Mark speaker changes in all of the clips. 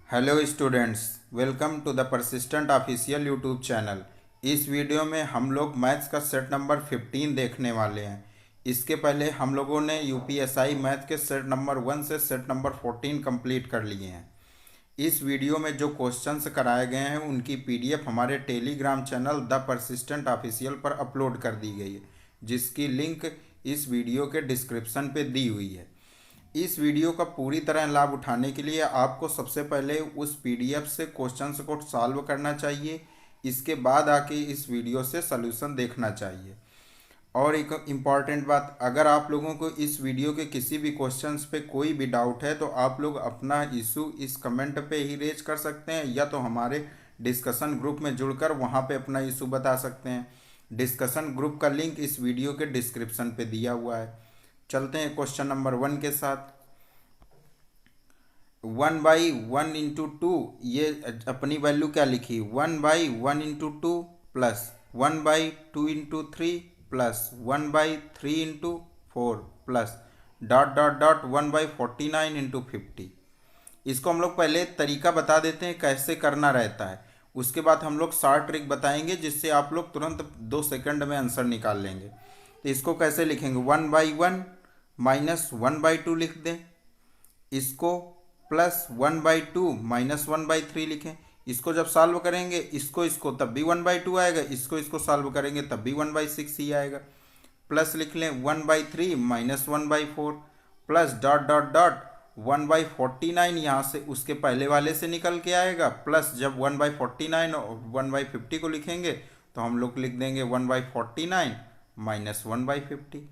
Speaker 1: Hello students, welcome to the persistent official YouTube channel. इस video में हम लोग मैथ्स का सेट नंबर 15 देखने वाले हैं। इसके पहले हम लोगों ने यूपीएसआई मैथ के सेट नंबर 1 से सेट नंबर 14 कंप्लीट कर लिए हैं। इस वीडियो में जो क्वेश्चंस कराए गए हैं उनकी पीडीएफ हमारे Telegram channel the persistent official पर अपलोड कर दी गई है, जिसकी लिंक इस वीडियो के डिस्क्रिप्शन पे दी हुई है। इस वीडियो का पूरी तरह लाभ उठाने के लिए आपको सबसे पहले उस पीडीएफ से क्वेश्चंस को सॉल्व करना चाहिए। इसके बाद आके इस वीडियो से सॉल्यूशन देखना चाहिए। और एक इम्पॉर्टेंट बात, अगर आप लोगों को इस वीडियो के किसी भी क्वेश्चंस पे कोई भी डाउट है तो आप लोग अपना इशू इस कमेंट पे ही रेज कर सकते हैं, या तो हमारे डिस्कशन ग्रुप में जुड़कर वहाँ पे अपना इशू बता सकते हैं। डिस्कशन ग्रुप का लिंक इस वीडियो के डिस्क्रिप्शन पे दिया हुआ है। चलते हैं क्वेश्चन नंबर 1 के साथ। 1/1 × 2, ये अपनी वैल्यू क्या लिखी, 1/1 × 2 plus 1/2 × 3 plus 1/3 × 4 plus dot dot dot 1/49 × 50। इसको हम लोग पहले तरीका बता देते हैं कैसे करना रहता है, उसके बाद हम लोग शॉर्ट ट्रिक बताएंगे जिससे आप लोग तुरंत 2 सेकंड में आंसर निकाल लेंगे। तो इसको कैसे लिखेंगे, 1/1 माइनस 1/2 लिख दें, इसको प्लस 1/2 माइनस 1/3 लिखें। इसको जब सॉल्व करेंगे इसको तब भी 1/2 आएगा, इसको सॉल्व करेंगे तब भी 1/6 ही आएगा। प्लस लिख लें 1/3 minus 1/4 plus dot dot dot 1/49 यहाँ से उसके पहले वाले से निकल के आएगा, प्लस जब 1/49 और 1/50 को लिखेंगे तो हम लोग लिख देंगे 1/49 माइनस 1/50।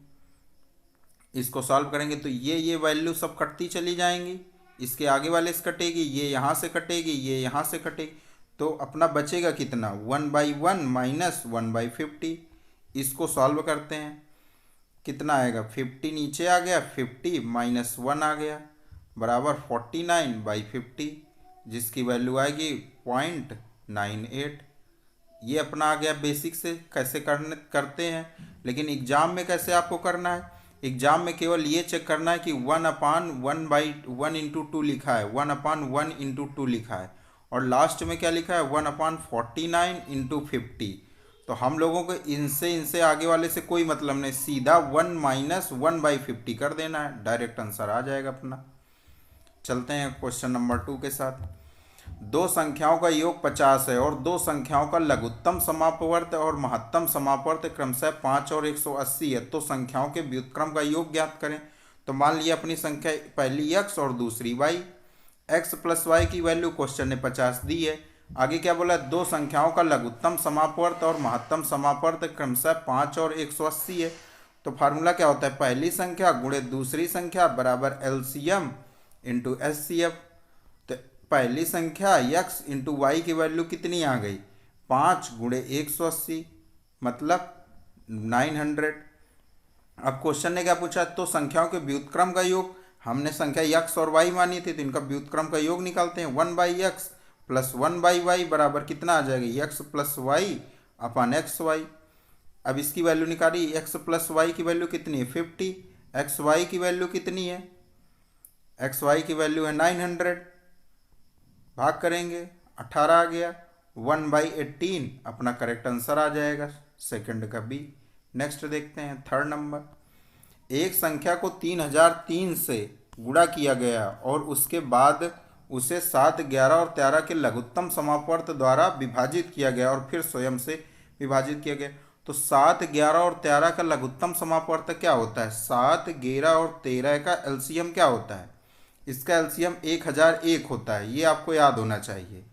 Speaker 1: इसको सॉल्व करेंगे तो ये वैल्यू सब कटती चली जाएंगी, इसके आगे वाले से कटेगी, ये यहाँ से कटेगी, ये यहाँ से कटेगी, तो अपना बचेगा कितना, 1/1 माइनस 1/50। इसको सॉल्व करते हैं, कितना आएगा, 50 नीचे आ गया, 50 माइनस 1 आ गया बराबर 49/50, जिसकी वैल्यू आएगी 0.98। ये अपना आ गया बेसिक से कैसे करते हैं। लेकिन एग्जाम में कैसे आपको करना है, एग्जाम में केवल ये चेक करना है कि 1/1 × 2 लिखा है, 1/1 × 2 लिखा है, और लास्ट में क्या लिखा है, 1/49 × 50। तो हम लोगों को इनसे आगे वाले से कोई मतलब नहीं, सीधा 1 माइनस 1/50 कर देना है, डायरेक्ट आंसर आ जाएगा अपना। चलते हैं क्वेश्चन नंबर 2 के साथ। दो संख्याओं का योग 50 है और दो संख्याओं का लघुत्तम समापवर्त और महत्तम समापवर्त क्रमशः 5 और 180 है, तो संख्याओं के व्युत्क्रम का योग ज्ञात करें। तो मान लिया अपनी संख्या पहली x और दूसरी y, x प्लस y की वैल्यू क्वेश्चन ने 50 दी है। आगे क्या बोला, दो संख्याओं का लघुत्तम समापवर्त और महत्तम समापवर्त क्रमशः 5 और 180 है। तो फार्मूला क्या होता है, पहली संख्या गुणे दूसरी संख्या बराबर LCM × SCF। तो पहली संख्या x × y की वैल्यू कितनी आ गई, 5 गुणे 180 मतलब 900। अब क्वेश्चन ने क्या पूछा, तो संख्याओं के व्युत्क्रम का योग, हमने संख्या x और y मानी थी तो इनका व्युत्क्रम का योग निकालते हैं। 1/x प्लस 1/y बराबर कितना आ जाएगा, x प्लस वाई अपन xy। अब इसकी वैल्यू निकाली, x प्लस वाई की वैल्यू कितनी है 50, xy की वैल्यू कितनी है, xy की वैल्यू है 900, भाग करेंगे 18 आ गया, 1/18 अपना करेक्ट आंसर आ जाएगा, सेकंड का बी। नेक्स्ट देखते हैं थर्ड नंबर। एक संख्या को 3003 से गुणा किया गया और उसके बाद उसे 7, 11 और 13 के लघुत्तम समापवर्त द्वारा विभाजित किया गया और फिर स्वयं से विभाजित किया गया। तो 7, 11 और 13 का लघुत्तम समापवर्त क्या होता है, 7, 11 और 13 का एलसीएम क्या होता है, इसका एलसीएम 1001 होता है, ये आपको याद होना चाहिए।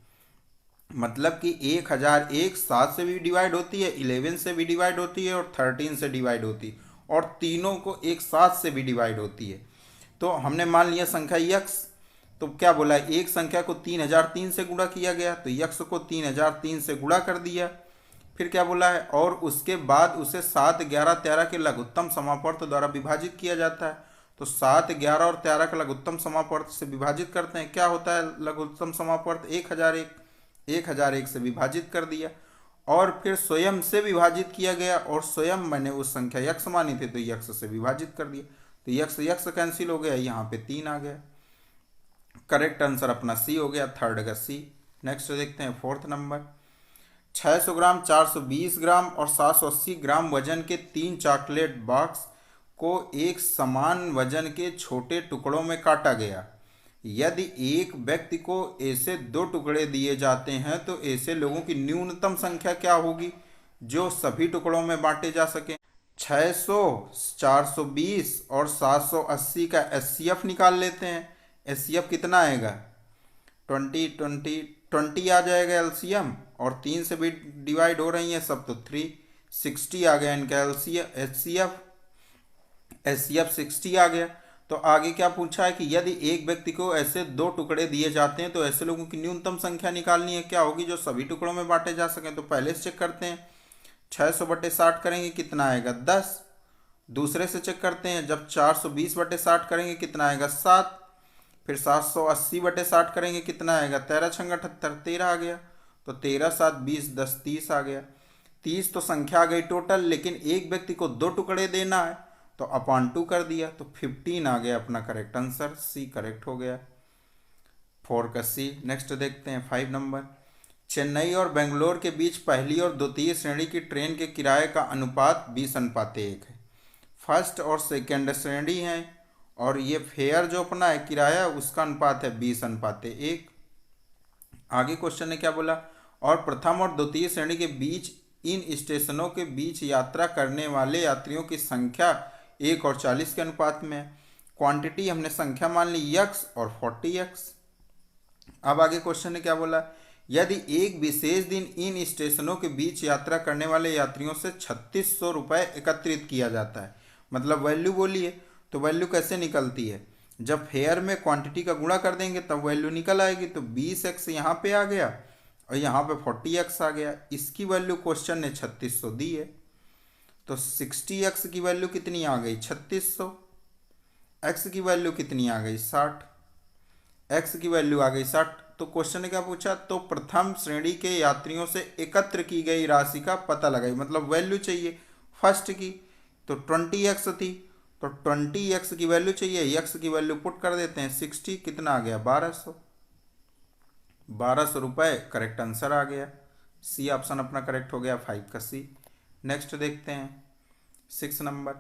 Speaker 1: मतलब कि 1001 7 से भी डिवाइड होती है, 11 से भी डिवाइड होती है और 13 से डिवाइड होती है, और तीनों को एक साथ से भी डिवाइड होती है। तो हमने मान लिया संख्या x, तो क्या बोला, एक संख्या को 3003 से गुणा किया गया तो x को 3003 से गुणा कर दिया। फिर क्या बोला है, और उसके बाद उसे 7, 11, 13 के लघुत्तम समापवर्त द्वारा विभाजित किया जाता है। तो 7, 11 और 13 का लघुत्तम समापवर्त से विभाजित करते हैं, क्या होता है लघुत्तम समापवर्त, 1001 से विभाजित कर दिया और फिर स्वयं से विभाजित किया गया, और स्वयं मैंने उस संख्या x मानी थी तो x से विभाजित कर दिया, तो x कैंसिल हो गया, यहाँ पे 3 आ गया। करेक्ट आंसर अपना सी हो गया, थर्ड का सी। नेक्स्ट देखते हैं फोर्थ नंबर। 600 ग्राम, 420 ग्राम और 780 ग्राम वजन के 3 चॉकलेट बॉक्स को एक समान वजन के छोटे टुकड़ों में काटा गया। यदि एक व्यक्ति को ऐसे 2 टुकड़े दिए जाते हैं तो ऐसे लोगों की न्यूनतम संख्या क्या होगी जो सभी टुकड़ों में बांटे जा सके। 600, 420 और 780 का एचसीएफ निकाल लेते हैं। एचसीएफ कितना आएगा, 20 आ जाएगा एलसीएम, और 3 से भी डिवाइड हो रही हैं सब, तो 360 आ गया इनका एचसीएफ। एचसीएफ 60 आ गया। तो आगे क्या पूछा है कि यदि एक व्यक्ति को ऐसे 2 टुकड़े दिए जाते हैं तो ऐसे लोगों की न्यूनतम संख्या निकालनी है, क्या होगी जो सभी टुकड़ों में बांटे जा सकें। तो पहले से चेक करते हैं, 600/60 करेंगे कितना आएगा 10। दूसरे से चेक करते हैं, जब 420/60 करेंगे कितना आएगा 7। फिर 780/60 करेंगे कितना आएगा 13 × 78, 13 आ गया। तो 13 7 20 10 30 आ गया। 30 तो संख्या आ गई टोटल, लेकिन एक व्यक्ति को 2 टुकड़े देना है तो अपॉन 2 कर दिया, तो 15 आ गया अपना करेक्ट आंसर, सी करेक्ट हो गया, 4 का सी। नेक्स्ट देखते हैं 5 नंबर। चेन्नई और बेंगलोर के बीच पहली और द्वितीय श्रेणी की ट्रेन के किराए का अनुपात 20:1 है। फर्स्ट और सेकेंड श्रेणी है, और ये फेयर जो अपना है किराया उसका अनुपात है 20:1। आगे क्वेश्चन ने क्या बोला, और प्रथम और द्वितीय श्रेणी के बीच इन स्टेशनों के बीच यात्रा करने वाले यात्रियों की संख्या 1 और 40 के अनुपात में है। क्वांटिटी हमने संख्या मान ली x और 40x। अब आगे क्वेश्चन ने क्या बोला, यदि एक विशेष दिन इन स्टेशनों के बीच यात्रा करने वाले यात्रियों से 3600 रुपये एकत्रित किया जाता है, मतलब वैल्यू बोलिए। तो वैल्यू कैसे निकलती है, जब फेयर में क्वांटिटी का गुणा कर देंगे तब वैल्यू निकल आएगी। तो 20x यहाँ पे आ गया और यहाँ पे 40x आ गया। इसकी वैल्यू क्वेश्चन ने 3600 दी है, तो 60x की वैल्यू कितनी आ गई 3600, x की वैल्यू कितनी आ गई 60, x की वैल्यू आ गई 60। तो क्वेश्चन ने क्या पूछा, तो प्रथम श्रेणी के यात्रियों से एकत्र की गई राशि का पता लगाई, मतलब वैल्यू चाहिए फर्स्ट की, तो 20x थी, तो 20x की वैल्यू चाहिए, x की वैल्यू पुट कर देते हैं 60, कितना आ गया 1200 रुपये करेक्ट आंसर आ गया, सी ऑप्शन अपना करेक्ट हो गया, 5 का सी। नेक्स्ट देखते हैं 6 नंबर।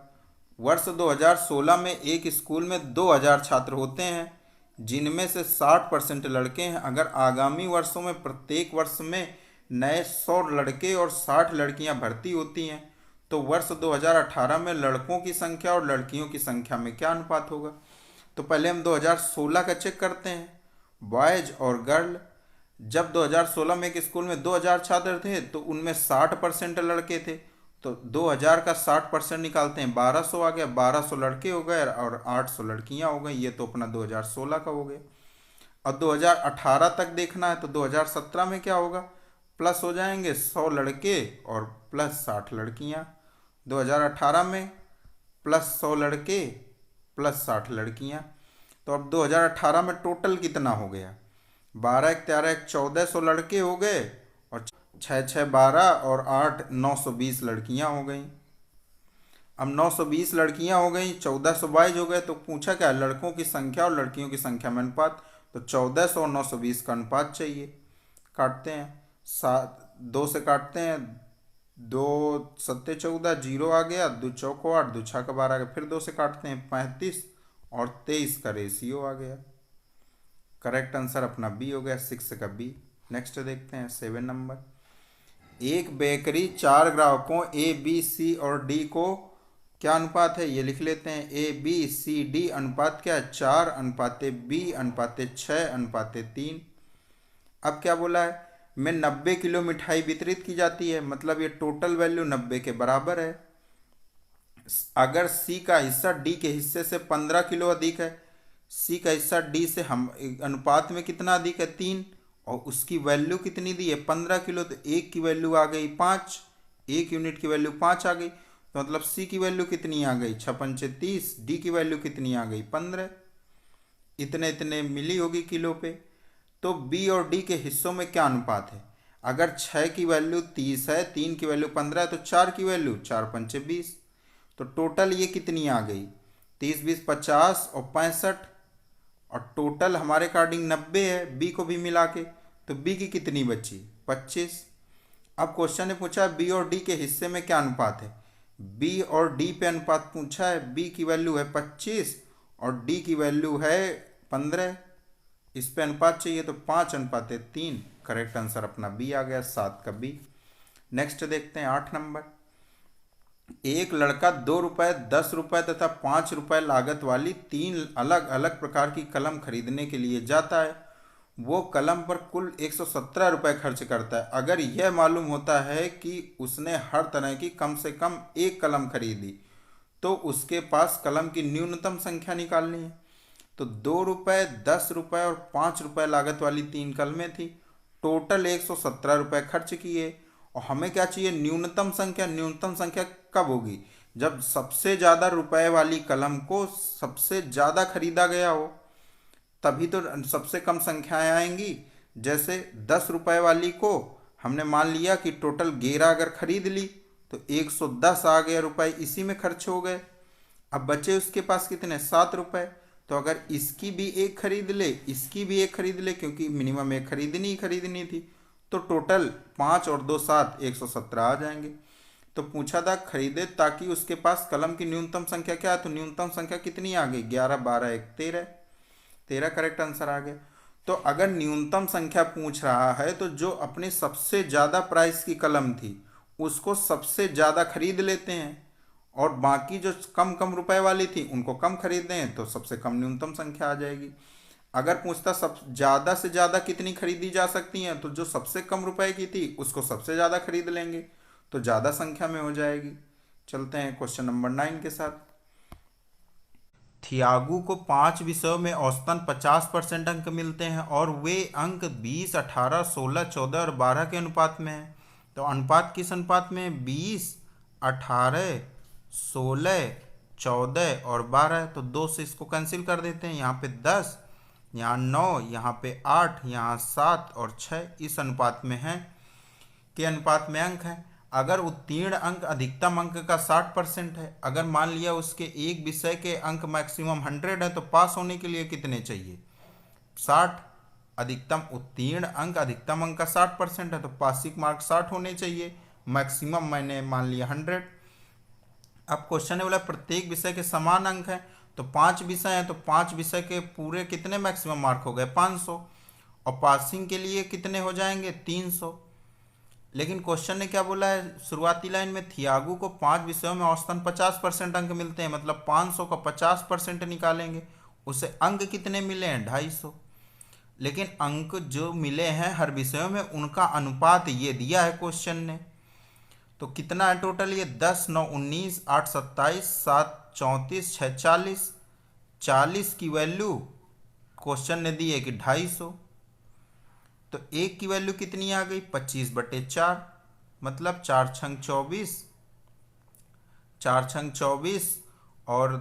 Speaker 1: वर्ष 2016 में एक स्कूल में 2000 छात्र होते हैं जिनमें से 60% लड़के हैं। अगर आगामी वर्षों में प्रत्येक वर्ष में नए 100 लड़के और 60 लड़कियां भर्ती होती हैं तो वर्ष 2018 में लड़कों की संख्या और लड़कियों की संख्या में क्या अनुपात होगा। तो पहले हम 2016 का चेक करते हैं, बॉयज और गर्ल। जब 2016 में एक स्कूल में 2000 छात्र थे तो उनमें 60% लड़के थे, तो 2000 का 60% निकालते हैं 1200 आ गया, 1200 लड़के हो गए और 800 लड़कियां हो गई। ये तो अपना 2016 का हो गया। अब 2018 तक देखना है तो 2017 में क्या होगा, प्लस हो जाएंगे 100 लड़के और प्लस 60 लड़कियां। 2018 में प्लस 100 लड़के प्लस 60 लड़कियां। तो अब 2018 में टोटल कितना हो गया, 12 × 13 = 1400 लड़के हो गए और 6 × 6 = 12 और 8 920 लड़कियां हो गई। अब 920 लड़कियां हो गई, 1400 बॉयज हो गए, तो पूछा क्या लड़कों की संख्या और लड़कियों की संख्या में अनुपात, तो 1400 और 920 का अनुपात चाहिए। काटते हैं, 2 से काटते हैं, 2 7 14, 0 आ गया, 2 चौको 8, 2 6 12 आ गया। फिर 2 से काटते हैं 35 और 23 का रेशियो आ गया। करेक्ट आंसर अपना बी हो गया, 6 का बी। नेक्स्ट देखते हैं 7 नंबर। एक बेकरी 4 ग्राहकों ए बी सी और डी को क्या अनुपात है, ये लिख लेते हैं। ए बी सी डी अनुपात क्या है, 4:b/6/3। अब क्या बोला है, में 90 किलो मिठाई वितरित की जाती है, मतलब ये टोटल वैल्यू 90 के बराबर है। अगर सी का हिस्सा डी के हिस्से से 15 किलो अधिक है, सी का हिस्सा डी से हम अनुपात में कितना अधिक है 3, और उसकी वैल्यू कितनी दी है 15 किलो, तो एक की वैल्यू आ गई 5, 1 यूनिट की वैल्यू 5 आ गई। तो मतलब सी की वैल्यू कितनी आ गई 6 × 5 = 30, डी की वैल्यू कितनी आ गई 15, इतने इतने मिली होगी किलो पे। तो बी और डी के हिस्सों में क्या अनुपात है, अगर 6 की वैल्यू 30 है, 3 की वैल्यू 15 है, तो 4 की वैल्यू 4 × 5 = 20। तो टोटल ये कितनी आ गई 30 20 50 और 65, और टोटल हमारे अकॉर्डिंग 90 है बी को भी मिला के, तो बी की कितनी बची 25। अब क्वेश्चन ने पूछा बी और डी के हिस्से में क्या अनुपात है। बी और डी पे अनुपात पूछा है, बी की वैल्यू है 25 और डी की वैल्यू है 15। इस पे अनुपात चाहिए तो 5:3। करेक्ट आंसर अपना बी आ गया, 7 का बी। नेक्स्ट देखते हैं 8 नंबर। एक लड़का 2 रुपये, 10 रुपये तथा 5 रुपये लागत वाली 3 अलग अलग प्रकार की कलम खरीदने के लिए जाता है। वो कलम पर कुल 117 रुपये खर्च करता है। अगर यह मालूम होता है कि उसने हर तरह की कम से कम एक कलम खरीदी, तो उसके पास कलम की न्यूनतम संख्या निकालनी है। तो 2 रुपये, 10 रुपये और 5 रुपये लागत वाली 3 कलमें थी, टोटल 117 रुपये खर्च किए। और हमें क्या चाहिए, न्यूनतम संख्या। न्यूनतम संख्या कब होगी, जब सबसे ज़्यादा रुपए वाली कलम को सबसे ज़्यादा खरीदा गया हो, तभी तो सबसे कम संख्याएं आएंगी। जैसे 10 रुपए वाली को हमने मान लिया कि टोटल 11 अगर खरीद ली तो 110 आ गए रुपए, इसी में खर्च हो गए। अब बचे उसके पास कितने, 7 रुपए। तो अगर इसकी भी एक खरीद ले, इसकी भी एक खरीद ले, क्योंकि मिनिमम एक खरीदनी ही खरीदनी थी, तो टोटल 5 और 2 7 117 आ जाएंगे। तो पूछा था खरीदे ताकि उसके पास कलम की न्यूनतम संख्या क्या है, तो न्यूनतम संख्या कितनी आ गई, 11 12 1 13। 13 करेक्ट आंसर आ गया। तो अगर न्यूनतम संख्या पूछ रहा है तो जो अपने सबसे ज़्यादा प्राइस की कलम थी उसको सबसे ज़्यादा खरीद लेते हैं, और बाकी जो कम कम रुपए वाली थी उनको कम खरीदते हैं, तो सबसे कम न्यूनतम संख्या आ जाएगी। अगर पूछता सब ज़्यादा से ज़्यादा कितनी खरीदी जा सकती हैं, तो जो सबसे कम रुपए की थी उसको सबसे ज़्यादा खरीद लेंगे, तो ज़्यादा संख्या में हो जाएगी। चलते हैं क्वेश्चन नंबर 9 के साथ। थियागू को 5 विषयों में औसतन 50% अंक मिलते हैं और वे अंक 20, 18, 16, 14 और 12 के अनुपात में हैं। तो अनुपात किस अनुपात में है, 20, 18, 16, 14 और 12। तो 2 से इसको कैंसिल कर देते हैं, यहाँ पे 10, यहाँ 9, यहाँ पे 8, यहाँ 7 और 6 इस अनुपात में हैं, के अनुपात में अंक हैं। अगर उत्तीर्ण अंक अधिकतम अंक का 60% है, अगर मान लिया उसके एक विषय के अंक मैक्सिमम 100 है, तो पास होने के लिए कितने चाहिए, 60। अधिकतम उत्तीर्ण अंक अधिकतम अंक का 60% है, तो पासिंग मार्क 60 होने चाहिए। मैक्सिमम मैंने मान लिया 100। अब क्वेश्चन है बोला प्रत्येक विषय के समान अंक हैं, तो 5 विषय हैं, तो 5 विषय के पूरे कितने मैक्सिमम मार्क हो गए, 500। और पासिंग के लिए कितने हो जाएंगे, 300। लेकिन क्वेश्चन ने क्या बोला है, शुरुआती लाइन में थियागू को 5 विषयों में औसतन 50% अंक मिलते हैं, मतलब 500 का 50% निकालेंगे, उसे अंक कितने मिले हैं, 250। लेकिन अंक जो मिले हैं हर विषयों में उनका अनुपात ये दिया है क्वेश्चन ने। तो कितना है टोटल, ये 10, 9, 19, 8, 27, 7, 34, 6, 40। 40 की वैल्यू क्वेश्चन ने दी है कि 250, तो एक की वैल्यू कितनी आ गई, 25/4, मतलब 4 छंग 24, 4 छंग 24 और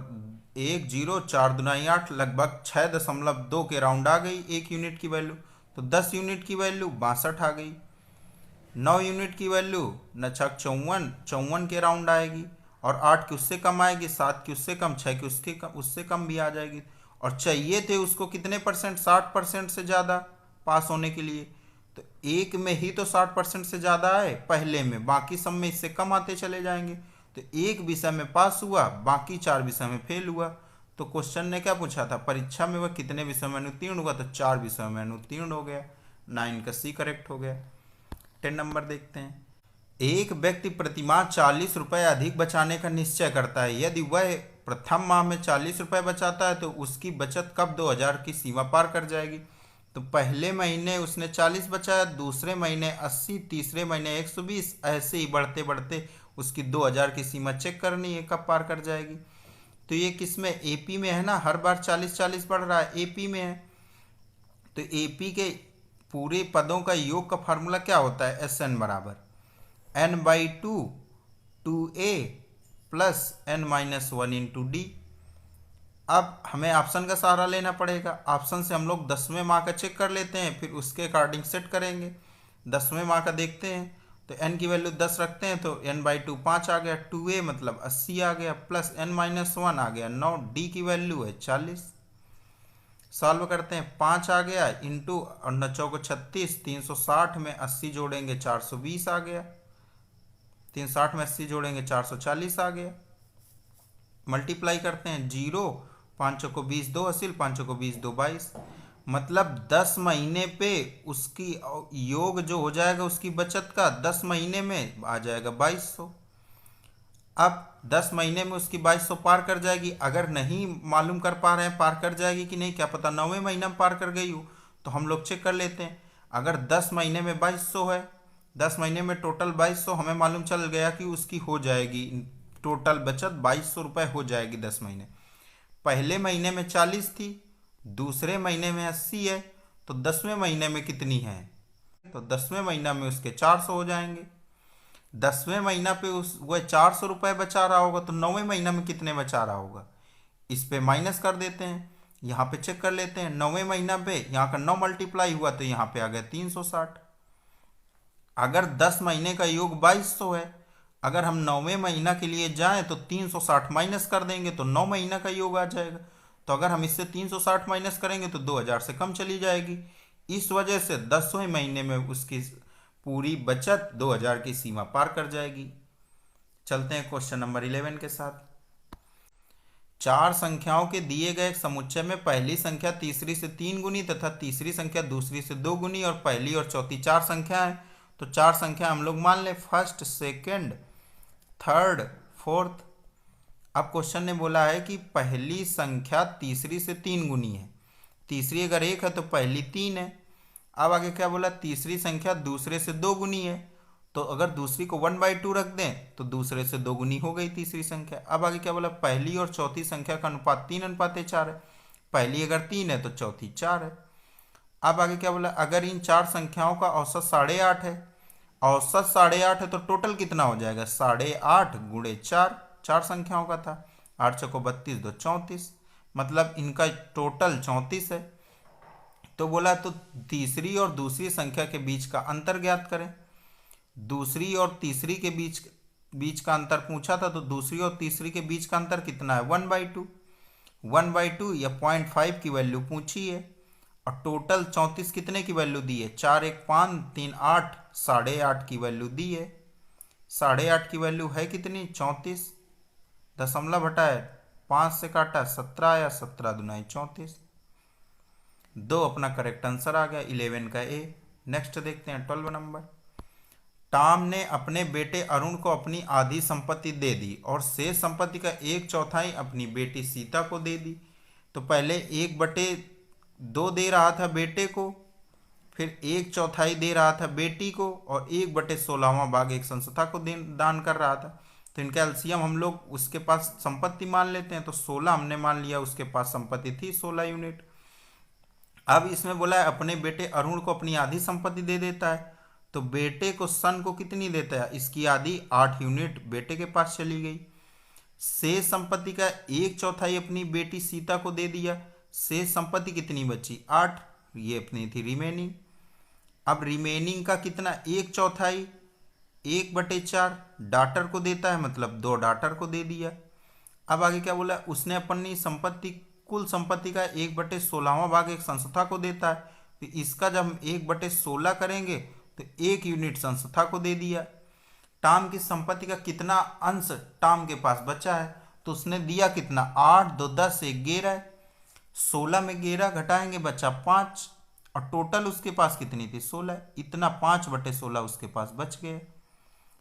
Speaker 1: 1 0, 4 दूनी 8, लगभग 6.2 के राउंड आ गई एक यूनिट की वैल्यू। तो 10 यूनिट की वैल्यू 62 आ गई। 9 यूनिट की वैल्यू 9 छक 54, 54 के राउंड आएगी, और 8 की उससे कम आएगी, 7 की उससे कम, 6 की उससे कम भी आ जाएगी। और चाहिए थे उसको कितने परसेंट, 60% से ज़्यादा पास होने के लिए, तो एक में ही तो 60% से ज़्यादा आए पहले में, बाकी सब में इससे कम आते चले जाएंगे। तो एक विषय में पास हुआ, बाकी 4 विषय में फेल हुआ। तो क्वेश्चन ने क्या पूछा था, परीक्षा में वह कितने विषयों में अनुत्तीर्ण हुआ, तो 4 विषयों में अनुत्तीर्ण हो गया। 9 का सी करेक्ट हो गया। 10 नंबर देखते हैं। एक व्यक्ति प्रतिमाह 40 रुपये अधिक बचाने का निश्चय करता है। यदि वह प्रथम माह में 40 रुपये बचाता है तो उसकी बचत कब 2000 की सीमा पार कर जाएगी। तो पहले महीने उसने 40 बचाया, दूसरे महीने 80, तीसरे महीने 120, ऐसे ही बढ़ते बढ़ते उसकी 2000 की सीमा चेक करनी है कब पार कर जाएगी। तो ये किस में, एपी में है ना, हर बार 40-40 बढ़ रहा है, एपी में है। तो एपी के पूरे पदों का योग का फार्मूला क्या होता है, SN बराबर n/2 2a plus n-1 into D. अब हमें ऑप्शन का सहारा लेना पड़ेगा। ऑप्शन से हम लोग 10वें माह का चेक कर लेते हैं, फिर उसके अकॉर्डिंग सेट करेंगे। 10वें माह का देखते हैं, तो n की वैल्यू 10 रखते हैं, तो n/2 5 आ गया, 2a मतलब 80 आ गया, प्लस n-1 आ गया 9, d की वैल्यू है 40। सॉल्व करते हैं, 5 आ गया इंटू और 9 चौको 36, 360 में 80 जोड़ेंगे 420 आ गया, 360 में 80 जोड़ेंगे 440 आ गया। मल्टीप्लाई करते हैं, 0 5 चौको 20 2 हासिल, 5 चौको 20 2 22, मतलब 10 महीने पे उसकी योग जो हो जाएगा उसकी बचत का 10 महीने में आ जाएगा 2200। अब 10 महीने में उसकी 2200 पार कर जाएगी। अगर नहीं मालूम कर पा रहे हैं पार कर जाएगी कि नहीं, क्या पता 9वें महीने में पार कर गई हो, तो हम लोग चेक कर लेते हैं। अगर 10 महीने में 2200 है, 10 महीने में टोटल 2200, हमें मालूम चल गया कि उसकी हो जाएगी टोटल बचत 2200 रुपये हो जाएगी 10 महीने। पहले महीने में 40 थी, दूसरे महीने में 80 है, तो 10वें महीने में कितनी है, तो 10वें महीना में उसके 400 हो जाएंगे। 10वें महीना पे उस वह 400 रुपये बचा रहा होगा, तो 9वें महीना में कितने बचा रहा होगा, इस पे माइनस कर देते हैं। यहाँ पे चेक कर लेते हैं, 9वें महीना पे यहाँ का 9 मल्टीप्लाई हुआ तो यहाँ पे आ गया 360। अगर 10 महीने का योग 2200 है, अगर हम 9वें महीना के लिए जाएं तो 360 माइनस कर देंगे तो 9 महीना का योग आ जाएगा। तो अगर हम इससे 360 माइनस करेंगे तो 2000 से कम चली जाएगी। इस वजह से 10वें महीने में उसकी पूरी बचत 2000 की सीमा पार कर जाएगी। चलते हैं क्वेश्चन नंबर 11 के साथ। चार संख्याओं के दिए गए समुच्चय में पहली संख्या तीसरी से 3 गुनी तथा तीसरी संख्या दूसरी से 2 गुनी और पहली और चौथी 4 संख्या है। तो 4 संख्या हम लोग मान लें, फर्स्ट, सेकंड, थर्ड, फोर्थ। अब क्वेश्चन ने बोला है कि पहली संख्या तीसरी से 3 गुनी है, तीसरी अगर 1 है तो पहली 3 है। अब आगे क्या बोला, तीसरी संख्या दूसरे से 2 गुनी है, तो अगर दूसरी को 1/2 रख दें तो दूसरे से 2 गुनी हो गई तीसरी संख्या। अब आगे क्या बोला, पहली और चौथी संख्या का अनुपात 3:4 है, पहली अगर 3 है तो चौथी 4 है। अब आगे क्या बोला, अगर इन 4 संख्याओं का औसत 8.5 है, औसत 8.5 है तो टोटल कितना हो जाएगा, 8.5 गुणे 4, 4 संख्याओं का था, 8 चौको 32 2 34, मतलब इनका टोटल 34 है। तो बोला तो तीसरी और दूसरी संख्या के बीच का अंतर ज्ञात करें। दूसरी और तीसरी के बीच का अंतर पूछा था, तो दूसरी और तीसरी के बीच का अंतर कितना है, 1/2, 1/2 या 0.5 की वैल्यू पूछी है। और टोटल 34 कितने की वैल्यू दी है, 4 1 5 3 8, 8.5 की वैल्यू दी है। 8.5 की वैल्यू है कितनी, 34, दशमलव हटाए 5 से काटा 17 आया, 17 दूना 34, 2 अपना करेक्ट आंसर आ गया 11 का ए। नेक्स्ट देखते हैं 12 नंबर। टॉम ने अपने बेटे अरुण को अपनी आधी संपत्ति दे दी और शेष संपत्ति का 1/4 अपनी बेटी सीता को दे दी। तो पहले 1/2 दे रहा था बेटे को, फिर 1/4 दे रहा था बेटी को, और 1/16वां भाग एक संस्था को दान कर रहा था। तो इनका एलसीएम हम लोग उसके पास संपत्ति मान लेते हैं, तो 16 हमने मान लिया, उसके पास संपत्ति थी 16 यूनिट। अब इसमें बोला है अपने बेटे अरुण को अपनी आधी संपत्ति दे देता है, तो बेटे को सन को कितनी देता है, इसकी आधी 8 यूनिट बेटे के पास चली गई। शेष संपत्ति का 1/4 अपनी बेटी सीता को दे दिया, शेष संपत्ति कितनी बची, 8, ये अपनी थी रिमेनिंग। अब रिमेनिंग का कितना, 1/4, 1/4 डाटर को देता है, मतलब 2 डाटर को दे दिया। अब आगे क्या बोला, उसने अपनी संपत्ति, कुल संपत्ति का 1/16वां भाग एक संस्था को देता है, तो इसका जब हम 1/16 करेंगे तो 1 यूनिट संस्था को दे दिया। टॉम की संपत्ति का कितना अंश टॉम के पास बचा है, तो उसने दिया कितना, 8 2 10 1 11, 16 में 11 घटाएंगे बचा 5, और टोटल उसके पास कितनी थी, 16, इतना 5/16 उसके पास बच गए।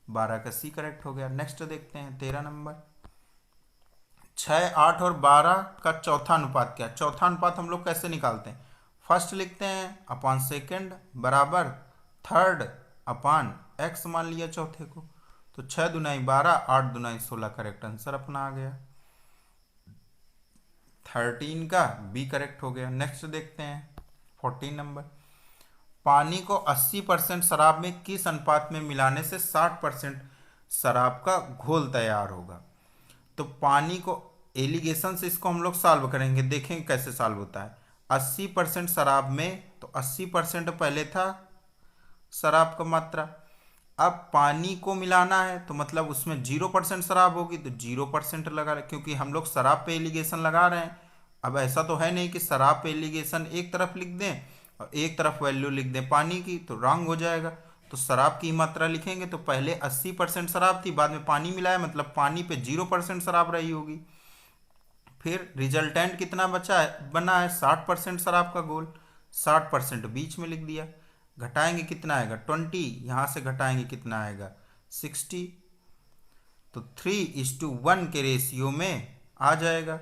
Speaker 1: 12 का सी करेक्ट हो गया। नेक्स्ट देखते हैं 13 नंबर। 6 8 और 12 का चौथा अनुपात क्या है। चौथा अनुपात हम लोग कैसे निकालते हैं, फर्स्ट लिखते हैं अपॉन सेकंड बराबर थर्ड अपॉन एक्स मान लिया चौथे को, तो 6 दूनाई 12 8 दूनाई 16 करेक्ट आंसर अपना आ गया। 13 का बी करेक्ट हो गया। नेक्स्ट देखते हैं 14 नंबर। पानी को 80% शराब में किस अनुपात में मिलाने से 60% शराब का घोल तैयार होगा। तो पानी को एलिगेशन से इसको हम लोग सॉल्व करेंगे, देखेंगे कैसे सॉल्व होता है। 80% शराब में, तो 80% पहले था शराब का मात्रा, अब पानी को मिलाना है तो मतलब उसमें 0% शराब होगी, तो 0% लगा, क्योंकि हम लोग शराब पे एलिगेशन लगा रहे हैं, अब ऐसा तो है नहीं कि शराब पे एलिगेशन एक तरफ लिख दें और एक तरफ वैल्यू लिख दें पानी की, तो रॉन्ग हो जाएगा। तो शराब की मात्रा लिखेंगे तो पहले 80% शराब थी, बाद में पानी मिलाया, मतलब पानी पे 0% शराब रही होगी। फिर रिजल्टेंट कितना बचा है, बना है 60% शराब का घोल, 60% बीच में लिख दिया। घटाएंगे कितना आएगा 20, यहाँ से घटाएंगे कितना आएगा 60, तो 3:1 के रेशियो में आ जाएगा।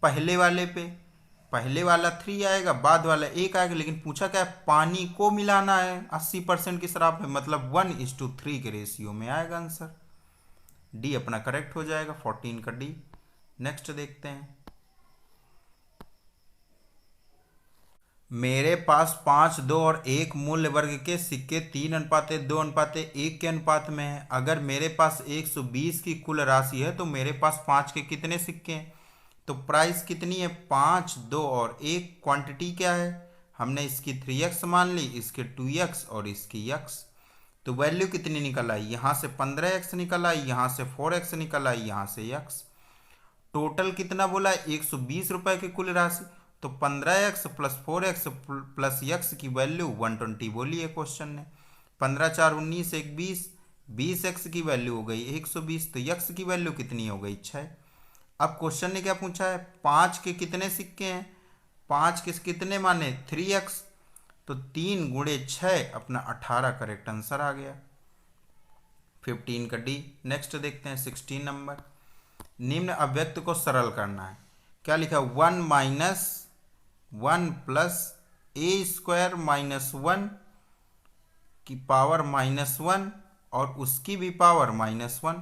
Speaker 1: पहले वाले पे पहले वाला 3 आएगा, बाद वाला 1 आएगा, लेकिन पूछा क्या है, पानी को मिलाना है 80% की शराब में, मतलब 1:3 के रेशियो में आएगा आंसर। डी अपना करेक्ट हो जाएगा, 14 का डी। नेक्स्ट देखते हैं। मेरे पास 5, 2 और 1 मूल्य वर्ग के सिक्के 3:2:1 के अनुपात में है। अगर मेरे पास 120 की कुल राशि है तो मेरे पास 5 के कितने सिक्के हैं? तो प्राइस कितनी है, 5, 2 और 1। क्वांटिटी क्या है, हमने इसकी 3x मान ली, इसके 2x और इसकी x। तो वैल्यू कितनी निकल आई, यहाँ से 15x निकल आई, यहाँ से 4x निकल आई, यहाँ से x। टोटल कितना बोला, 120 रुपए की कुल राशि। तो 15x plus 4x plus x की वैल्यू 120 बोली है क्वेश्चन ने। 15 4 19 1 20, 20x की वैल्यू हो गई 120, तो x की वैल्यू कितनी हो गई 6। अब क्वेश्चन ने क्या पूछा है, 5 के कितने सिक्के हैं, 5 के कितने माने 3x, तो 3 गुणे 6 अपना 18 करेक्ट आंसर आ गया, 15 का डी। नेक्स्ट देखते हैं 16 नंबर। निम्न अव्यक्त को सरल करना है। क्या लिखा, 1 प्लस ए स्क्वायर माइनस 1 की पावर -1 और उसकी भी पावर -1।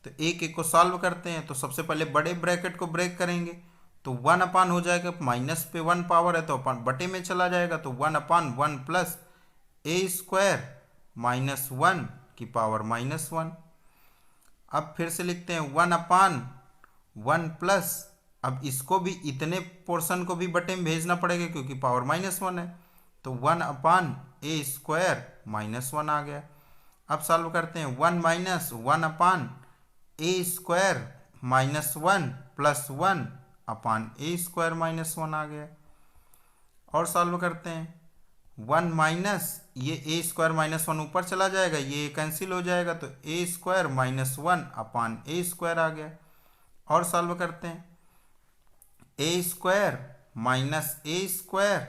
Speaker 1: तो एक को सॉल्व करते हैं, तो सबसे पहले बड़े ब्रैकेट को ब्रेक करेंगे, तो 1 हो जाएगा, माइनस पे 1 पावर है तो अपन बटे में चला जाएगा, तो 1 प्लस ए स्क्वायर माइनस 1 की पावर -1। अब फिर से लिखते हैं 1 प्लस, अब इसको भी इतने पोर्शन को भी बटे में भेजना पड़ेगा क्योंकि पावर -1 है, तो 1 स्क्वायर -1 आ गया। अब सॉल्व करते हैं, 1 स्क्वायर -1 प्लस 1 स्क्वायर -1 आ गया। और सॉल्व करते हैं, 1 माइनस ये ए स्क्वायर -1 ऊपर चला जाएगा, ये कैंसिल हो जाएगा, तो ए स्क्वायर -1 स्क्वायर आ गया। और सॉल्व करते हैं, ए स्क्वायर माइनस ए स्क्वायर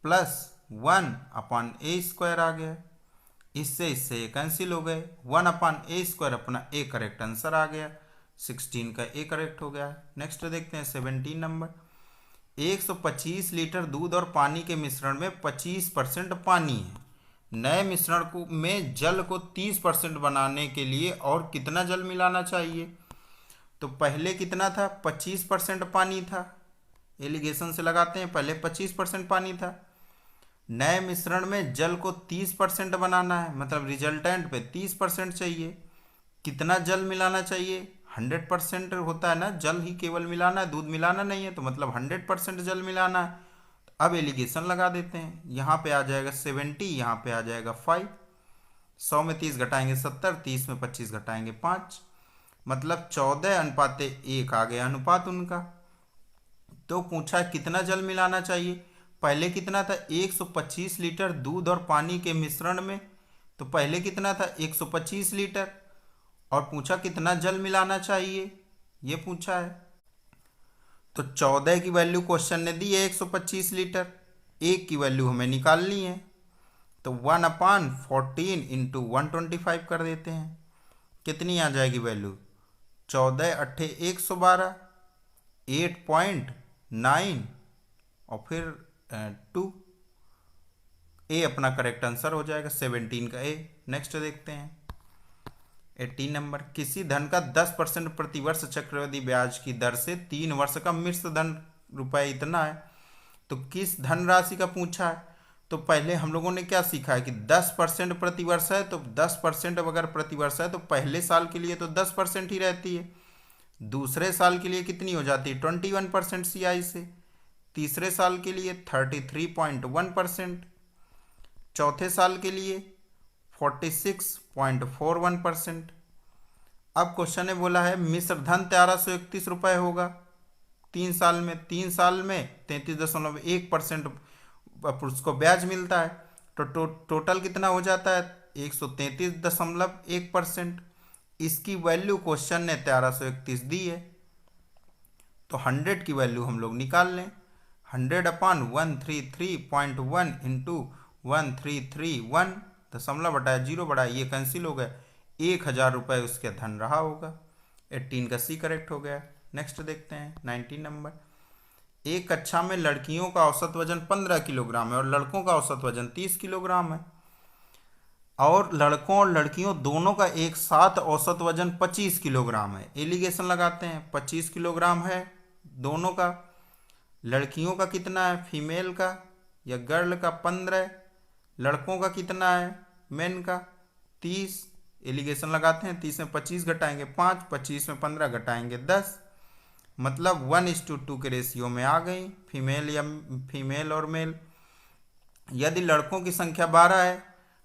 Speaker 1: प्लस 1 स्क्वायर आ गया, इससे ये कैंसिल हो गए, 1 स्क्वायर अपना ए करेक्ट आंसर आ गया, 16 का ए करेक्ट हो गया। नेक्स्ट देखते हैं 17 नंबर। 125 लीटर दूध और पानी के मिश्रण में 25% पानी है। नए मिश्रण को में जल को 30% बनाने के लिए और कितना जल मिलाना चाहिए? तो पहले कितना था, 25% पानी था, एलिगेशन से लगाते हैं, पहले 25% पानी था। नए मिश्रण में जल को 30% बनाना है, मतलब रिजल्टेंट पे 30% चाहिए। कितना जल मिलाना चाहिए, 100% होता है ना, जल ही केवल मिलाना है, दूध मिलाना नहीं है, तो मतलब 100% जल मिलाना है। अब एलिगेशन लगा देते हैं, यहाँ पे आ जाएगा 70, यहाँ पे आ जाएगा 5, 100 में 30 घटाएंगे 70, 30 में 25 घटाएंगे 5, मतलब 14:1 आ गया अनुपात उनका। तो पूछा कितना जल मिलाना चाहिए, पहले कितना था 125 लीटर दूध और पानी के मिश्रण में, तो पहले कितना था 125 लीटर, और पूछा कितना जल मिलाना चाहिए, ये पूछा है। तो 14 की वैल्यू क्वेश्चन ने दी है 125 लीटर, 1 की वैल्यू हमें निकालनी है, तो 1/14 इंटू 125 कर देते हैं, कितनी आ जाएगी वैल्यू, 14 8 112, 8.9 और फिर 2, ए अपना करेक्ट आंसर हो जाएगा, 17 का ए। नेक्स्ट देखते हैं 18 नंबर। किसी धन का 10% प्रतिवर्ष चक्रवृद्धि ब्याज की दर से 3 वर्ष का मिश्र धन रुपए इतना है, तो किस धनराशि का पूछा है? तो पहले हम लोगों ने क्या सीखा है कि 10% प्रतिवर्ष है, तो 10% अगर प्रतिवर्ष है तो पहले साल के लिए तो 10% ही रहती है, दूसरे साल के लिए कितनी हो जाती है 21% CI से, तीसरे साल के लिए 33.1%, चौथे साल के लिए 46.41%। अब क्वेश्चन ने बोला है मिश्र धन 1331 रुपये होगा, 3 साल में 33.1% उसको ब्याज मिलता है। तो टोटल कितना हो जाता है 133.1%। इसकी वैल्यू क्वेश्चन ने 1331 दी है, तो 100 की वैल्यू हम लोग निकाल लें। 100/133.1 इंटू 1331 दशमलव बटाया 0 बटा ये कैंसिल हो गया, 1000 रुपये उसके धन रहा होगा। 18 का सी करेक्ट हो गया। नेक्स्ट देखते हैं 19 नंबर। एक कक्षा में लड़कियों का औसत वजन 15 किलोग्राम है और लड़कों का औसत वजन 30 किलोग्राम है, और लड़कों और लड़कियों दोनों का एक साथ औसत वजन 25 किलोग्राम है। एलिगेशन लगाते हैं, 25 किलोग्राम है दोनों का। लड़कियों का कितना है, फीमेल का या गर्ल का 15, लड़कों का कितना है, मेन का 30। एलिगेशन लगाते हैं, 30 में 25 घटाएंगे 5, 25 में 15 घटाएंगे 10, मतलब 1:2 के रेशियो में आ गई फीमेल और मेल। यदि लड़कों की संख्या 12 है,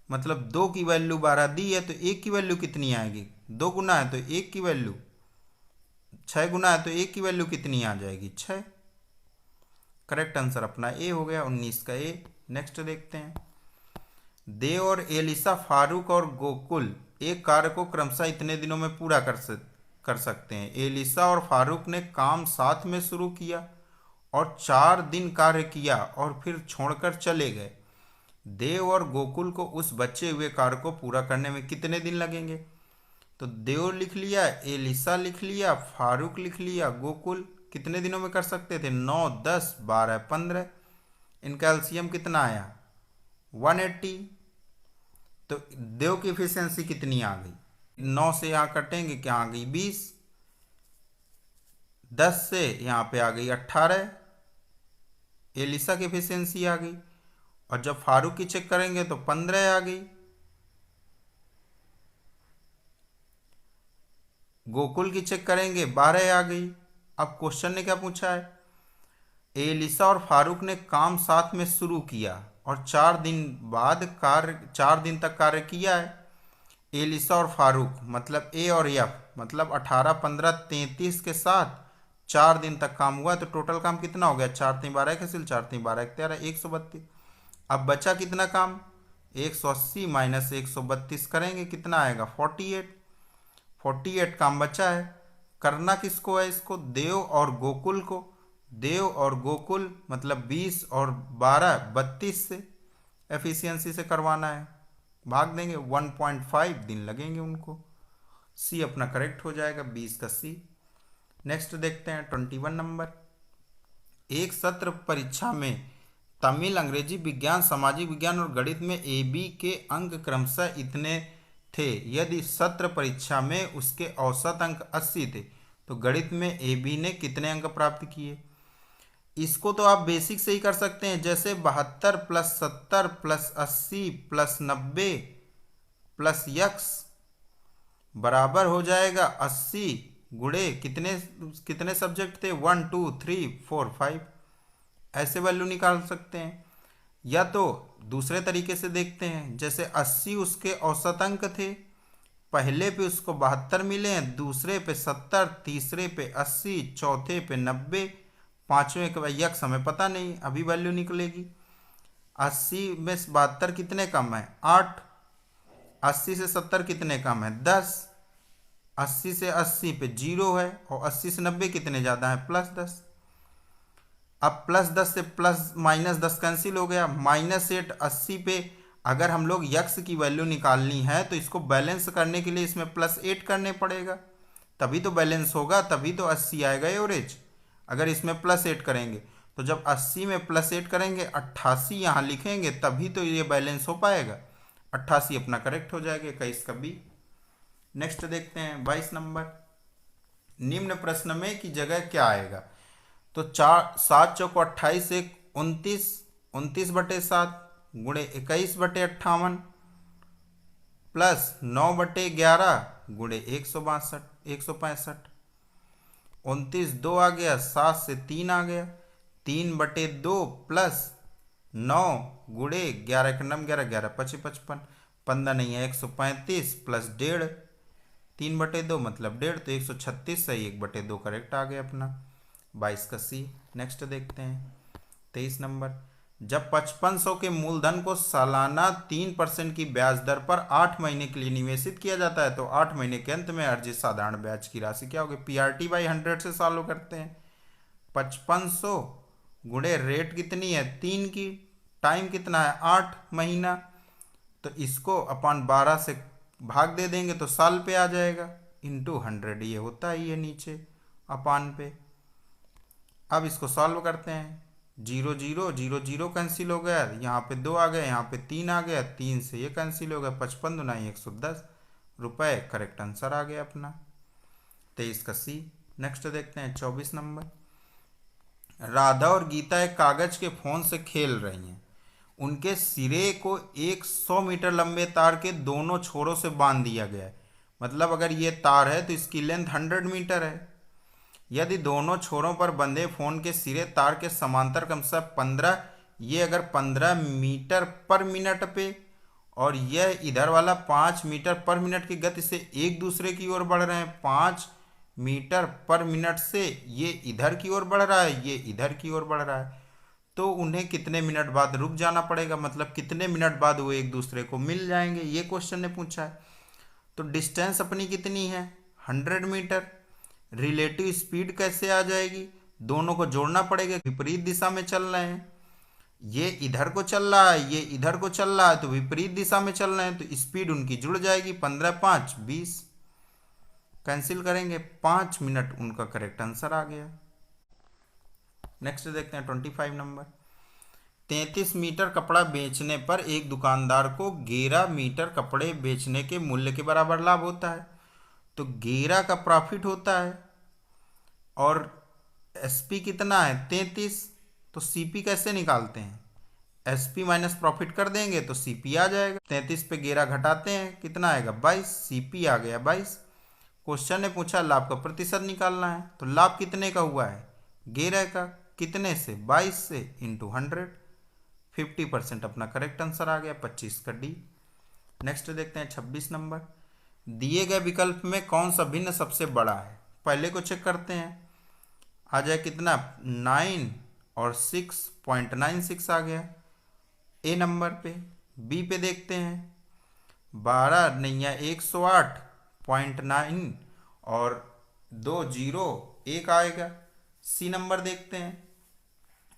Speaker 1: मतलब 2 की वैल्यू 12 दी है, तो 1 की वैल्यू कितनी आएगी, 2 गुना है तो 1 की वैल्यू 6 गुना है तो 1 की वैल्यू कितनी आ जाएगी, 6। करेक्ट आंसर अपना ए हो गया, 19 का ए। नेक्स्ट देखते हैं। देव और एलिसा, फारूक और गोकुल एक कार्य को क्रमशः इतने दिनों में पूरा कर सकते हैं। एलिसा और फारूक ने काम साथ में शुरू किया और 4 दिन कार्य किया और फिर छोड़कर चले गए। देव और गोकुल को उस बचे हुए कार्य को पूरा करने में कितने दिन लगेंगे। तो देव लिख लिया, एलिसा लिख लिया, फारूक लिख लिया, गोकुल कितने दिनों में कर सकते थे, 9, 10, 12, 15। इनका एलसीएम कितना आया 180। तो देव की एफिशिएंसी कितनी आ गई, 9 से यहाँ कटेंगे क्या आ गई 20, 10 से यहाँ पे आ गई 18, एलिसा की एफिशिएंसी आ गई। और जब फारूक की चेक करेंगे तो 15 आ गई, गोकुल की चेक करेंगे 12 आ गई। अब क्वेश्चन ने क्या पूछा है, एलिसा और फारूक ने काम साथ में शुरू किया और 4 दिन तक कार्य किया है। एलिसा और फारूक मतलब ए और एफ, मतलब 18, 15, 33 के साथ 4 दिन तक काम हुआ, तो टोटल काम कितना हो गया, 4 3 12 कैंसिल, 4 3 12 13, 132। अब बचा कितना काम, 180 माइनस 132 करेंगे कितना आएगा 48 काम बचा है। करना किसको है, इसको देव और गोकुल को। देव और गोकुल मतलब 20 और 12 32 से एफिशिएंसी से करवाना है, भाग देंगे 1.5 दिन लगेंगे उनको। सी अपना करेक्ट हो जाएगा, 20 का सी। नेक्स्ट देखते हैं 21 नंबर। एक सत्र परीक्षा में तमिल, अंग्रेजी, विज्ञान, सामाजिक विज्ञान और गणित में ए बी के अंक क्रमशः इतने थे। यदि सत्र परीक्षा में उसके औसत अंक 80 थे, तो गणित में ए बी ने कितने अंक प्राप्त किए। इसको तो आप बेसिक से ही कर सकते हैं, जैसे 72 + 70 + 80 + 90 + यक्स बराबर हो जाएगा 80 गुणे कितने सब्जेक्ट थे, 1 2 3 4 5। ऐसे वैल्यू निकाल सकते हैं। या तो दूसरे तरीके से देखते हैं, जैसे 80 उसके औसत अंक थे, पहले पे उसको 72 मिले हैं, दूसरे पे 70, तीसरे पे 80, चौथे पे 90, पांचवें के यक्स हमें पता नहीं, अभी वैल्यू निकलेगी। 80 में 72 कितने कम है 8, 80 से 70 कितने कम है 10, 80 से 80 पे 0 है, और 80 से 90 कितने ज़्यादा है +10। अब +10 से -10 कैंसिल हो गया, -8 80 पे। अगर हम लोग यक्स की वैल्यू निकालनी है तो इसको बैलेंस करने के लिए इसमें +8 करने पड़ेगा, तभी तो बैलेंस होगा, तभी तो 80 आएगा एवरेज। अगर इसमें +8 करेंगे तो जब 80 में +8 करेंगे 88 यहाँ लिखेंगे, तभी तो ये बैलेंस हो पाएगा। 88 अपना करेक्ट हो जाएगा, 21 का बी। नेक्स्ट देखते हैं 22 नंबर। निम्न प्रश्न में की जगह क्या आएगा। तो 7 चौको 28, 29, 29/7 गुणे 21/58 प्लस 9/11 गुणे 162 165। 29 2 आ गया, 7 से 3 आ गया, 3/2 प्लस 9 गुणे 11 9 11 11 25 55, 15 नहीं है 135 प्लस 1.5, 3/2 मतलब 1.5, तो 136 सही 1/2 करेक्ट आ गया अपना। 22 का सी। नेक्स्ट देखते हैं 23 नंबर, जब 5500 के मूलधन को सालाना 3% की ब्याज दर पर 8 महीने के लिए निवेशित किया जाता है तो 8 महीने के अंत में अर्जित साधारण ब्याज की राशि क्या होगी। पीआरटी बाई 100 से सॉल्व करते हैं। 5500 गुणे रेट कितनी है 3 की, टाइम कितना है 8 महीना, तो इसको अपन 12 से भाग दे देंगे तो साल पे आ जाएगा, इंटू 100 ये होता है ये नीचे अपान पे। अब इसको सॉल्व करते हैं। 0 0 0 0 कैंसिल हो गया, यहाँ पे 2 आ गया, यहाँ पे 3 आ गया, 3 से ये कैंसिल हो गया, 55 दुनाई 110 रुपये करेक्ट आंसर आ गया अपना 23 का सी। नेक्स्ट देखते हैं 24 नंबर, राधा और गीता एक कागज के फोन से खेल रही हैं। उनके सिरे को एक 100 मीटर लंबे तार के दोनों छोरों से बांध दिया गया है। मतलब अगर ये तार है तो इसकी लेंथ 100 मीटर है। यदि दोनों छोरों पर बंधे फोन के सिरे तार के समांतर क्रमशः 15, ये अगर 15 मीटर पर मिनट पे और यह इधर वाला 5 मीटर पर मिनट की गति से एक दूसरे की ओर बढ़ रहे हैं, 5 मीटर पर मिनट से ये इधर की ओर बढ़ रहा है, ये इधर की ओर बढ़ रहा है, तो उन्हें कितने मिनट बाद रुक जाना पड़ेगा, मतलब कितने मिनट बाद वो एक दूसरे को मिल जाएंगे, ये क्वेश्चन ने पूछा है। तो डिस्टेंस अपनी कितनी है 100 मीटर। रिलेटिव स्पीड कैसे आ जाएगी, दोनों को जोड़ना पड़ेगा, विपरीत दिशा में चल रहे हैं, ये इधर को चल रहा है, ये इधर को चल रहा है, तो विपरीत दिशा में चल रहे हैं, तो स्पीड उनकी जुड़ जाएगी। 15 5 20 कैंसिल करेंगे, 5 मिनट उनका करेक्ट आंसर आ गया। नेक्स्ट देखते हैं 25 नंबर, 33 मीटर कपड़ा बेचने पर एक दुकानदार को 11 मीटर कपड़े बेचने के मूल्य के बराबर लाभ होता है। तो 11 का प्रॉफिट होता है और एसपी कितना है 33, तो सीपी कैसे निकालते हैं, एसपी माइनस प्रॉफिट कर देंगे तो सीपी आ जाएगा। 33 पे 11 घटाते हैं कितना आएगा 22, सीपी आ गया 22। क्वेश्चन ने पूछा लाभ का प्रतिशत निकालना है, तो लाभ कितने का हुआ है 11 का, कितने से 22 से, इंटू 100, 50% अपना करेक्ट आंसर आ गया 25 का डी। नेक्स्ट देखते हैं 26 नंबर, दिए गए विकल्प में कौन सा भिन्न सबसे बड़ा है। पहले को चेक करते हैं, आ जाए कितना 9 और 6.96 आ गया ए नंबर पे। बी पे देखते हैं 12 नैया 108.9 और 2 0 1 आएगा। सी नंबर देखते हैं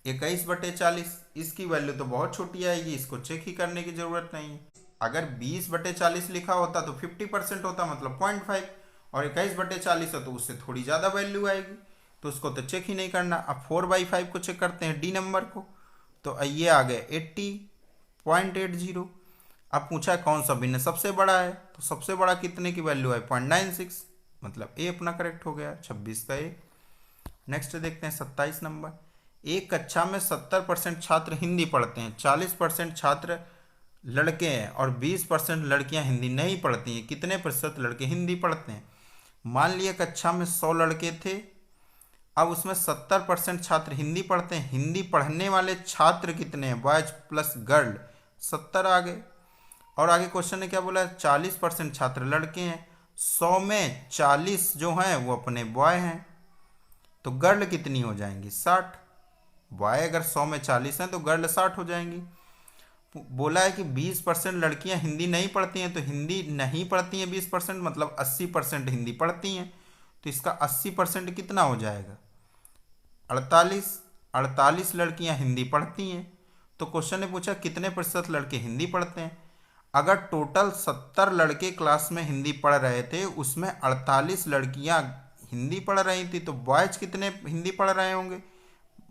Speaker 1: 21/40, इसकी वैल्यू तो बहुत छोटी आएगी, इसको चेक ही करने की जरूरत नहीं है। अगर 20/40 लिखा होता तो 50% होता, मतलब 0.5, और 21/40 हो तो उससे थोड़ी ज़्यादा वैल्यू आएगी, तो उसको तो चेक ही नहीं करना। अब 4/5 को चेक करते हैं डी नंबर को, तो ये आ गया 80.80। अब पूछा है कौन सा भिन्न सबसे बड़ा है, तो सबसे बड़ा कितने की वैल्यू है 0.96, मतलब ए अपना करेक्ट हो गया 26 का ए। नेक्स्ट देखते हैं 27 नंबर, एक कक्षा में 70% छात्र हिंदी पढ़ते हैं, 40% छात्र लड़के हैं और 20% लड़कियां हिंदी नहीं पढ़ती हैं, कितने प्रतिशत लड़के हिंदी पढ़ते हैं। मान लिया कक्षा में 100 लड़के थे, अब उसमें 70% छात्र हिंदी पढ़ते हैं, हिंदी पढ़ने वाले छात्र कितने हैं बॉयज प्लस गर्ल 70 आ गए। और आगे क्वेश्चन ने क्या बोला 40% छात्र लड़के हैं, 100 में 40 जो हैं वो अपने बॉय हैं, तो गर्ल कितनी हो जाएंगी 60। बॉय अगर 100 में 40 हैं तो गर्ल 60 हो जाएंगी। बोला है कि 20% लड़कियां हिंदी नहीं पढ़ती हैं, तो हिंदी नहीं पढ़ती हैं 20%, मतलब 80% हिंदी पढ़ती हैं, तो इसका 80% कितना हो जाएगा 48 लड़कियां हिंदी पढ़ती हैं। तो क्वेश्चन ने पूछा कितने प्रतिशत लड़के हिंदी पढ़ते हैं। अगर टोटल 70 लड़के क्लास में हिंदी पढ़ रहे थे, उसमें 48 लड़कियां हिंदी पढ़ रही थी, तो बॉयज कितने हिंदी पढ़ रहे होंगे,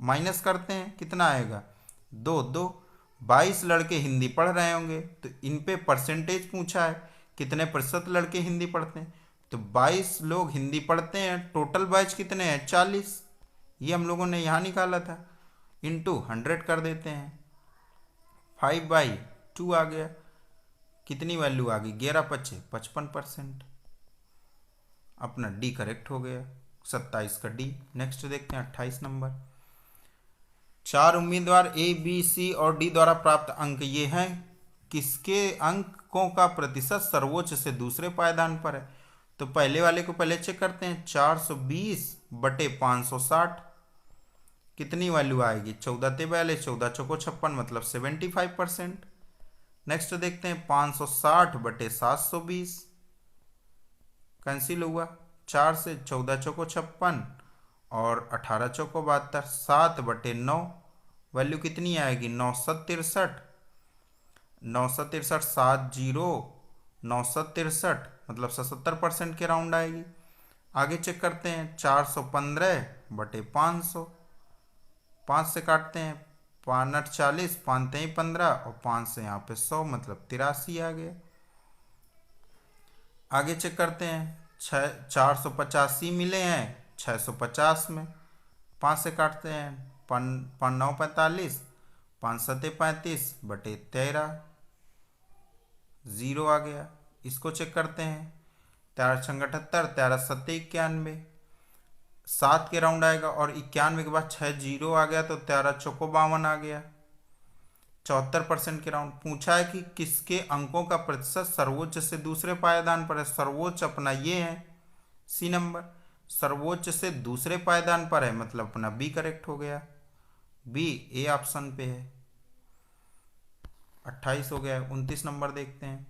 Speaker 1: माइनस करते हैं कितना आएगा 2 2, 22 लड़के हिंदी पढ़ रहे होंगे, तो इन पे परसेंटेज पूछा है कितने प्रतिशत लड़के हिंदी पढ़ते हैं, तो 22 लोग हिंदी पढ़ते हैं, टोटल बॉयज कितने हैं 40, ये हम लोगों ने यहाँ निकाला था, इंटू 100 कर देते हैं, 5/2 आ गया, कितनी वैल्यू आ गई 11 5 55%, अपना डी करेक्ट हो गया 27 का डी। नेक्स्ट देखते हैं 28 नंबर, 4 उम्मीदवार ए बी सी और डी द्वारा प्राप्त अंक ये हैं, किसके अंकों का प्रतिशत सर्वोच्च से दूसरे पायदान पर है। तो पहले वाले को पहले चेक करते हैं 420/560, कितनी वैल्यू आएगी, 14 ते 42, 14 चौको 56 मतलब 75%। नेक्स्ट देखते हैं 560 बटे 720, कैंसिल हुआ 4 से, 14 चौको 56 और 18 चौको 72, 7 बटे 9 वैल्यू कितनी आएगी 963, 963 963 मतलब 77% के राउंड आएगी। आगे चेक करते हैं 415 बटे 500, 5 से काटते हैं, 5 8 40, 5 3 15 और 5 से यहाँ पे 100 मतलब 83 आ गया। आगे चेक करते हैं 485 मिले हैं 650 में, 5 से काटते हैं, 5 9 45, 5 7 35 बटे 13, 0 आ गया। इसको चेक करते हैं 13 6 78, 13 7 91, 7 के राउंड आएगा और 91 के बाद 6 0 आ गया तो 13 चौको 52 आ गया, 74% के राउंड। पूछा है कि किसके अंकों का प्रतिशत सर्वोच्च से दूसरे पायदान पर है। सर्वोच्च अपना ये है सी नंबर, सर्वोच्च से दूसरे पायदान पर है मतलब अपना बी करेक्ट हो गया, बी ए ऑप्शन पे है। 28 हो गया। 29 नंबर देखते हैं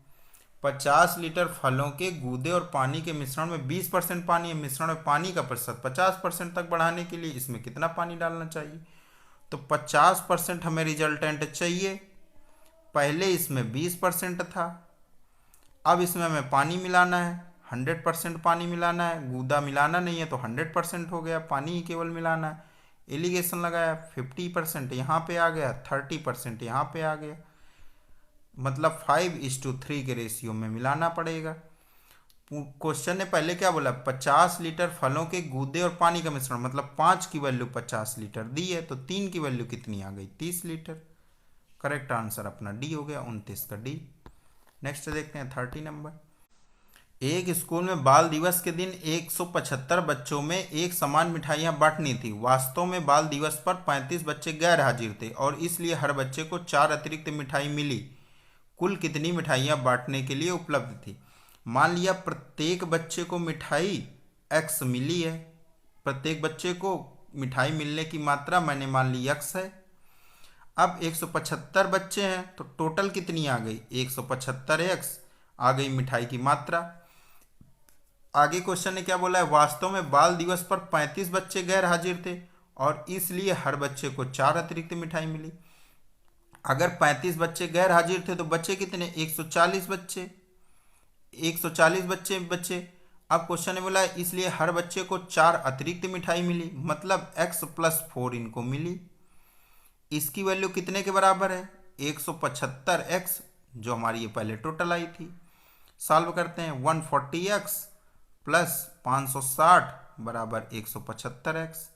Speaker 1: 50 लीटर फलों के गूदे और पानी के मिश्रण में 20% पानी है। मिश्रण में पानी का प्रतिशत 50% तक बढ़ाने के लिए इसमें कितना पानी डालना चाहिए, तो 50% हमें रिजल्टेंट चाहिए। पहले इसमें 20% था, अब इसमें हमें पानी मिलाना है, 100% पानी मिलाना है, गूदा मिलाना नहीं है तो 100% हो गया, पानी ही केवल मिलाना है। एलिगेशन लगाया 50% यहाँ पे आ गया, 30% यहाँ पे आ गया, मतलब 5:3 के रेशियो में मिलाना पड़ेगा। क्वेश्चन ने पहले क्या बोला, 50 लीटर फलों के गूदे और पानी का मिश्रण, मतलब 5 की वैल्यू 50 लीटर दी है तो 3 की वैल्यू कितनी आ गई 30 लीटर। करेक्ट आंसर अपना डी हो गया, 29 का डी। नेक्स्ट देखते हैं 30 नंबर। एक स्कूल में बाल दिवस के दिन 175 बच्चों में एक समान मिठाइयाँ बांटनी थी। वास्तव में बाल दिवस पर 35 बच्चे गैर हाजिर थे और इसलिए हर बच्चे को 4 अतिरिक्त मिठाई मिली। कुल कितनी मिठाइयाँ बांटने के लिए उपलब्ध थी। मान लिया प्रत्येक बच्चे को मिठाई x मिली है, प्रत्येक बच्चे को मिठाई मिलने की मात्रा मैंने मान ली x है। अब 175 बच्चे हैं तो टोटल कितनी आ गई 175x आ गई मिठाई की मात्रा। आगे क्वेश्चन ने क्या बोला है, वास्तव में बाल दिवस पर 35 बच्चे गैर हाजिर थे और इसलिए हर बच्चे को 4 अतिरिक्त मिठाई मिली। अगर 35 बच्चे गैर हाजिर थे तो बच्चे कितने 140 बच्चे, 140 बच्चे बच्चे। अब क्वेश्चन ने बोला इसलिए हर बच्चे को 4 अतिरिक्त मिठाई मिली, मतलब x + 4 इनको मिली। इसकी वैल्यू कितने के बराबर है 175x, जो हमारी ये पहले टोटल आई थी। सॉल्व करते हैं 140x + 560 बराबर 175x,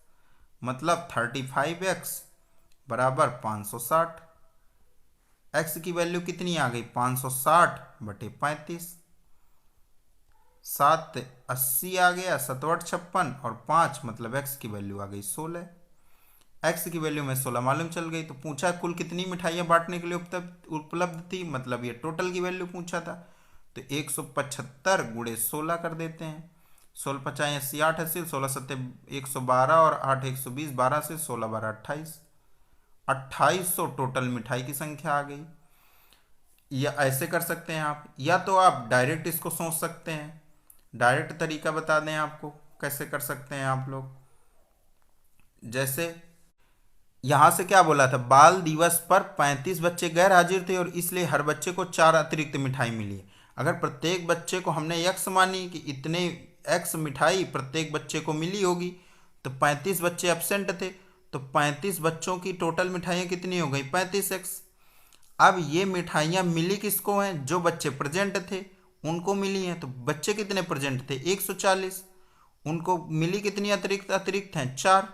Speaker 1: मतलब 35x बराबर 560। x की वैल्यू कितनी आ गई 560 बटे 35, 7 80 आ गया, 7 8 56 और 5 मतलब x की वैल्यू आ गई 16। x की वैल्यू में 16 मालूम चल गई। तो पूछा कुल कितनी मिठाइयाँ बांटने के लिए उपलब्ध थी, मतलब ये टोटल की वैल्यू पूछा था। तो 175 गुणे 16 कर देते हैं, 16 50 80 8 80, 16 7 112 और 8 120, 12 से 16 12 28, 2800 टोटल मिठाई की संख्या आ गई। या ऐसे कर सकते हैं आप, या तो आप डायरेक्ट इसको सोच सकते हैं, डायरेक्ट तरीका बता दें आपको कैसे कर सकते हैं आप लोग। जैसे यहां से क्या बोला था, बाल दिवस पर 35 बच्चे गैर हाजिर थे और इसलिए हर बच्चे को 4 अतिरिक्त मिठाई मिली। अगर प्रत्येक बच्चे को हमने x मानी कि इतने x मिठाई प्रत्येक बच्चे को मिली होगी, तो 35 बच्चे एब्सेंट थे तो 35 बच्चों की टोटल मिठाइयाँ कितनी हो गई 35x। अब ये मिठाइयाँ मिली किसको हैं, जो बच्चे प्रेजेंट थे उनको मिली हैं। तो बच्चे कितने प्रेजेंट थे 140, उनको मिली कितनी अतिरिक्त हैं 4।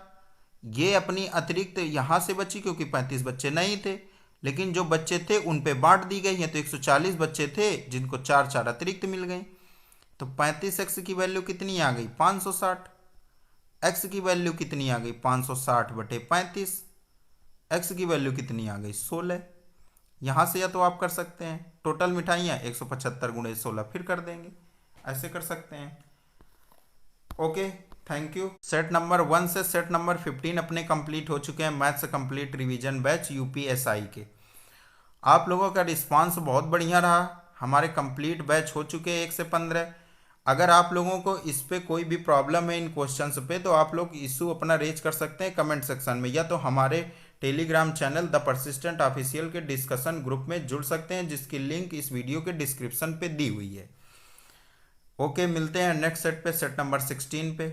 Speaker 1: ये अपनी अतिरिक्त यहाँ से बची क्योंकि 35 बच्चे नहीं थे, लेकिन जो बच्चे थे उन पे बांट दी गई हैं। तो 140 बच्चे थे जिनको 4 4 अतिरिक्त मिल गई। तो 35x की वैल्यू कितनी आ गई 560, x की वैल्यू कितनी आ गई 560 बटे 35, x की वैल्यू कितनी आ गई 16। यहाँ से या तो आप कर सकते हैं टोटल मिठाइयाँ 175 गुणे 16 फिर कर देंगे, ऐसे कर सकते हैं। Okay, thank you. Set number 1 से सेट नंबर 15 अपने कंप्लीट हो चुके हैं maths complete revision batch UPSI के। आप लोगों का रिस्पांस बहुत बढ़िया रहा। हमारे कंप्लीट बैच हो चुके हैं 1 से 15। अगर आप लोगों को इस पे कोई भी प्रॉब्लम है इन क्वेश्चंस पे तो आप लोग इशू अपना रेज कर सकते हैं कमेंट सेक्शन में, या तो हमारे Telegram channel the persistent official के डिस्कशन ग्रुप में जुड़ सकते हैं, जिसकी लिंक इस वीडियो के डिस्क्रिप्शन पे दी हुई है। ओके, मिलते हैं नेक्स्ट सेट पे, सेट नंबर 16 पे।